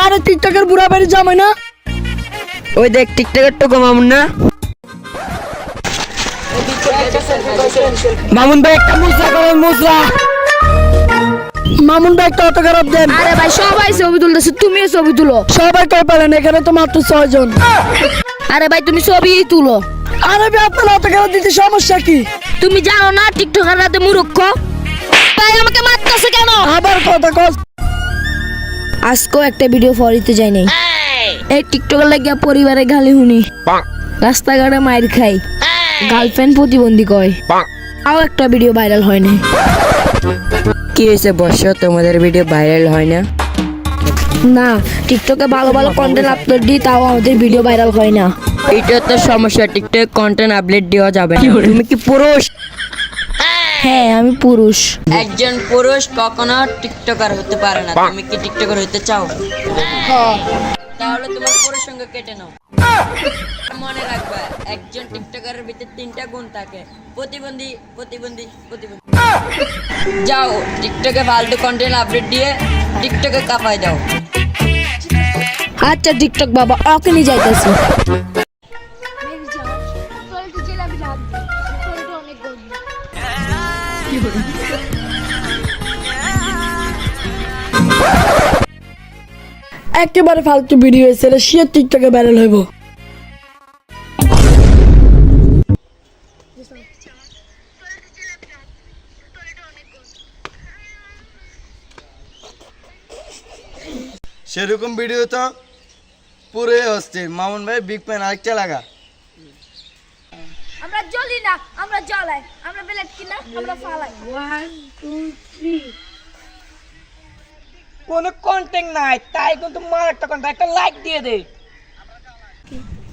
আরে টিকটকের বুড়া বাড়ি জামাই না? ওই দেখ টিকটকের টুকু মামুন না? মামুন ভাই একটা মুসরা করেন, মুসরা। মামুন ভাই একটা অটোগ্রাফ দেন। আরে ভাই সবাই ছবি তুলতেছে, তুমিও ছবি তুলো। সবাই কই পারেন, এখানে তো মাত্র 6 জন। আরে ভাই তুমি ছবি তুলো। আরে ভাই আপনার অটোগ্রাফ দিতে সমস্যা কি? তুমি জানো না টিকটকার রাতে মূর্খ? ভাই আমাকে মারতেছে কেন? আবার কথা কস। আজকেও একটা ভিডিও ফরিতে যাই নাই। এই টিকটকের লাগিয়া পরিবারে গালি শুনি, রাস্তাঘাটে মাইর খাই, গার্লফ্রেন্ড প্রতিবন্ধী কয়, তাও একটা ভিডিও ভাইরাল হয় নাই। কি হয়েছে বর্ষ, তোমাদের ভিডিও ভাইরাল হয় না? না, টিকটকে ভালো ভালো কন্টেন্ট আপলোড দিই, তাও আমাদের ভিডিও ভাইরাল হয় না। এইটা তো সমস্যা, টিকটক কন্টেন্ট আপলোড দেওয়া যাবে না। তুমি কি পুরুষ? হ্যাঁ আমি পুরুষ। একজন পুরুষ কখনো টিকটকার হতে পারে না। তুমি কি টিকটকার হতে চাও? তাহলে তোমার পুরুষ সঙ্গে কেটে নাও। মনে রাখবা, একজন টিকটকারের ভিতরে 3টা গুণ থাকে: প্রতিবন্ধী, প্রতিবন্ধী, প্রতিবন্ধী। যাও টিকটকে ফালতু কন্টেন্ট আপলোড দিয়ে টিকটকে কাঁপাই দাও। আচ্ছা টিকটক বাবা, ওকে নিয়ে যাইতেছি। একেবারে ফালতু ভিডিও এসে শিয়ার টিকটকে ভাইরাল হইব। সেরকম ভিডিও তো পুরোই অস্থির। মামুন ভাই বিগ প্যান আরেকটা লাগা। আমরা জ্বলি না, আমরা জ্বলাই, আমরা বেলেট কিনা, আমরা ফালাই। কোনো কন্টেন্ট নাই, তাই কিন্তু মারাত্মক কন্টেন্ট, একটা লাইক দিয়ে দে।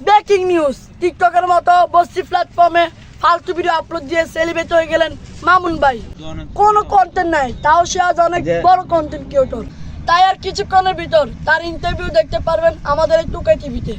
ব্রেকিং নিউজ, টিকটকের মতো বস্তি প্ল্যাটফর্মে ফালতু ভিডিও আপলোড দিয়ে সেলিব্রেট হয়ে গেলেন মামুন ভাই। কোনো কন্টেন্ট নাই, তাও সে আজ অনেক বড় কন্টেন্ট ক্রিয়েটর। তাই আর কিছুক্ষণের ভিতর তার ইন্টারভিউ দেখতে পারবেন আমাদের এই টুকাই টিভিতে।